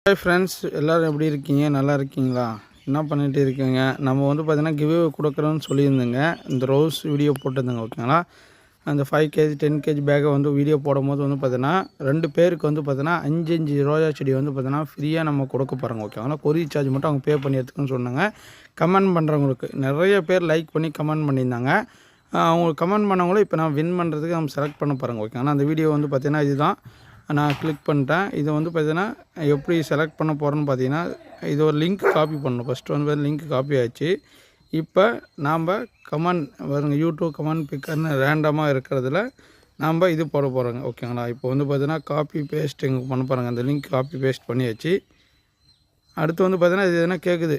Hi friends, எல்லோரும் எப்படி இருக்கீங்க? நல்லா இருக்கீங்களா? என்ன பண்ணிகிட்டு இருக்கீங்க? நம்ம வந்து பார்த்தீங்கன்னா கிவ்வே கொடுக்குறோன்னு சொல்லியிருந்தேங்க. இந்த ரோஸ் வீடியோ போட்டிருந்தேங்க, ஓகேங்களா? அந்த 5 கேஜி 10 கேஜி பேக்கை வந்து வீடியோ போடும்போது வந்து பார்த்தீங்கன்னா 2 பேருக்கு வந்து பார்த்தீங்கன்னா 5 ரோஜா செடி வந்து பார்த்தீங்கன்னா ஃப்ரீயாக நம்ம கொடுக்க போகிறோங்க, ஓகேங்களா? கொரியர் சார்ஜ் மட்டும் அவங்க பே பண்ணி எடுத்துக்கணும்னு சொன்னாங்க. கமெண்ட் பண்ணுறவங்களுக்கு நிறைய பேர் லைக் பண்ணி கமெண்ட் பண்ணியிருந்தாங்க. அவங்களுக்கு கமெண்ட் பண்ணவங்களும் இப்போ நான் வின் பண்ணுறதுக்கு நம்ம செலக்ட் பண்ண போகிறோங்க, ஓகேங்களா? அந்த வீடியோ வந்து பார்த்தீங்கன்னா இதுதான் நான் கிளிக் பண்ணிட்டேன். இதை வந்து பார்த்தீங்கன்னா எப்படி செலக்ட் பண்ண போகிறேன்னு பார்த்தீங்கன்னா, இது ஒரு லிங்க் காப்பி பண்ணணும். ஃபஸ்ட்டு வந்து லிங்க் காப்பி ஆச்சு. இப்போ நாம் கமெண்ட் வருங்க, யூடியூப் கமெண்ட் பிக்கர்னு ரேண்டமாக இருக்கிறதுல நாம் இது போட போகிறோங்க, ஓகேங்களா? இப்போ வந்து பார்த்தீங்கன்னா காப்பி பேஸ்ட் இங்கே பண்ண போகிறாங்க. அந்த லிங்க் காப்பி பேஸ்ட் பண்ணியாச்சு. அடுத்து வந்து பார்த்தீங்கன்னா இது எதுனா கேட்குது,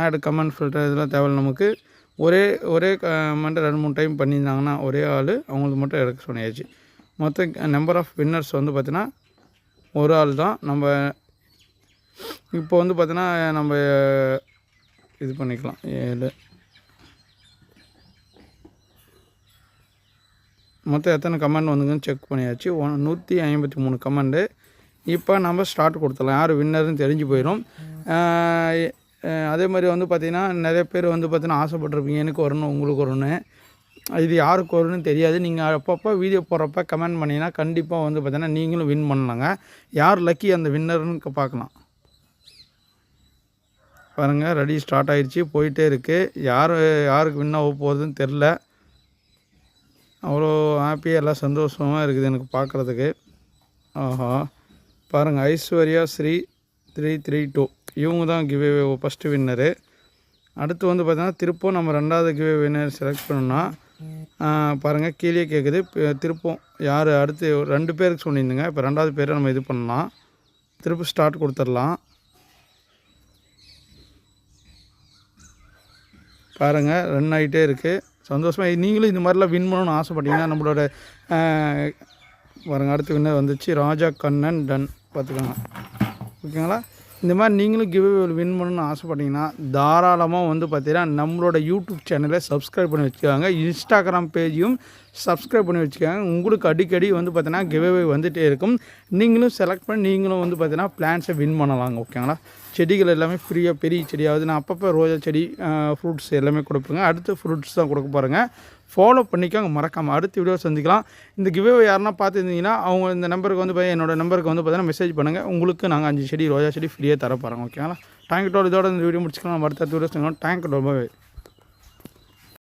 ஆட் கமெண்ட் ஃபில்டர் இதெல்லாம் தேவை. நமக்கு ஒரே கமெண்ட்டை 2-3 டைம் பண்ணியிருந்தாங்கன்னா ஒரே ஆள் அவங்களுக்கு மட்டும் எடுக்க சொன்னியாச்சு. மொத்தம் நம்பர் ஆஃப் வின்னர்ஸ் வந்து பார்த்தீங்கன்னா ஒரு ஆள் தான். நம்ம இப்போ வந்து பார்த்தீங்கன்னா நம்ம இது பண்ணிக்கலாம். 7 மொத்தம் எத்தனை கமெண்ட் வந்துங்கன்னு செக் பண்ணியாச்சு. 153 கமெண்டு. இப்போ நம்ம ஸ்டார்ட் கொடுத்துடலாம். யார் வின்னர்னு தெரிஞ்சு போயிடும். அதே மாதிரி வந்து பார்த்திங்கன்னா நிறைய பேர் வந்து பார்த்திங்கன்னா ஆசைப்பட்டிருப்பீங்க, எனக்கு வரணும் உங்களுக்கு வரணும்னு. இது யாருக்கு வரும்னு தெரியாது. நீங்கள் அப்பப்போ வீடியோ போடுறப்ப கமெண்ட் பண்ணிங்கன்னா கண்டிப்பாக வந்து பார்த்தீங்கன்னா நீங்களும் வின் பண்ணலாங்க. யார் லக்கி அந்த வின்னர்னு பார்க்கலாம். பாருங்கள், ரெடி ஸ்டார்ட் ஆகிடுச்சு, போயிட்டே இருக்குது. யாருக்கு வின் ஆக போகுதுன்னு தெரில. அவ்வளோ ஹாப்பியாக எல்லாம் சந்தோஷமாக இருக்குது எனக்கு பார்க்குறதுக்கு. ஆஹா, பாருங்கள், ஐஸ்வர்யா ஸ்ரீ 332 இவங்க தான் கிவ்வே ஃபஸ்ட்டு வின்னரு. அடுத்து வந்து பார்த்தீங்கன்னா திருப்பம் நம்ம 2வது கிவ்வே வின்னர் செலக்ட் பண்ணோன்னா பாருங்கள் கீழே கேட்குது. திருப்பம் யார் அடுத்து 2 பேருக்கு சொல்லியிருந்துங்க. இப்போ 2வது பேரை நம்ம இது பண்ணலாம். திருப்பி ஸ்டார்ட் கொடுத்துடலாம். பாருங்கள், ரன் ஆகிட்டே இருக்குது. சந்தோஷமாக நீங்களும் இந்த மாதிரிலாம் வின் பண்ணணும்னு ஆசைப்பட்டீங்கன்னா நம்மளோட பாருங்கள் அடுத்த வின்னர் வந்துச்சு. ராஜா கண்ணன் டன் பார்த்துக்கோங்க, ஓகேங்களா? இந்த மாதிரி நீங்களும் கிவ்வே வின் பண்ணணும்னு ஆசைப்பட்டீங்கன்னா தாராளமாக வந்து பார்த்தீங்கன்னா நம்மளோட யூடியூப் சேனலை சப்ஸ்கிரைப் பண்ணி வச்சுக்காங்க. இன்ஸ்டாகிராம் பேஜையும் சப்ஸ்கிரைப் பண்ணி வச்சுக்காங்க. உங்களுக்கு அடிக்கடி வந்து பார்த்தீங்கன்னா கிவ்வே வந்துகிட்டே இருக்கும். நீங்களும் செலக்ட் பண்ணி நீங்களும் வந்து பார்த்தீங்கன்னா பிளான்ஸை வின் பண்ணலாங்க, ஓகேங்களா? செடிகள் எல்லாமே ஃப்ரீயாக பெரிய செடியாவது நான் அப்பப்போ ரோஜா செடி ஃப்ரூட்ஸ் எல்லாமே கொடுப்பேங்க. அடுத்து ஃப்ரூட்ஸ் தான் கொடுக்க போகிறேங்க. ஃபாலோ பண்ணிக்கோங்க மறக்காமல். அடுத்த வீடியோ சந்திக்கலாம். இந்த கிவ்வே யாருன்னா பார்த்துருந்தீங்கன்னா அவங்க இந்த நம்பருக்கு வந்து என்னோடய நம்பருக்கு வந்து பார்த்தீங்கன்னா மெசேஜ் பண்ணுங்கள். உங்களுக்கு நாங்கள் 5 செடி ரோஜா செடி ஃப்ரீயாக தர போகிறோம், ஓகேங்களா? தேங்க்யூ டோல். இதோட இந்த வீடியோ முடிச்சுக்கலாம். நம்ம அடுத்த வீடியோ தேங்க்யூ டோல்.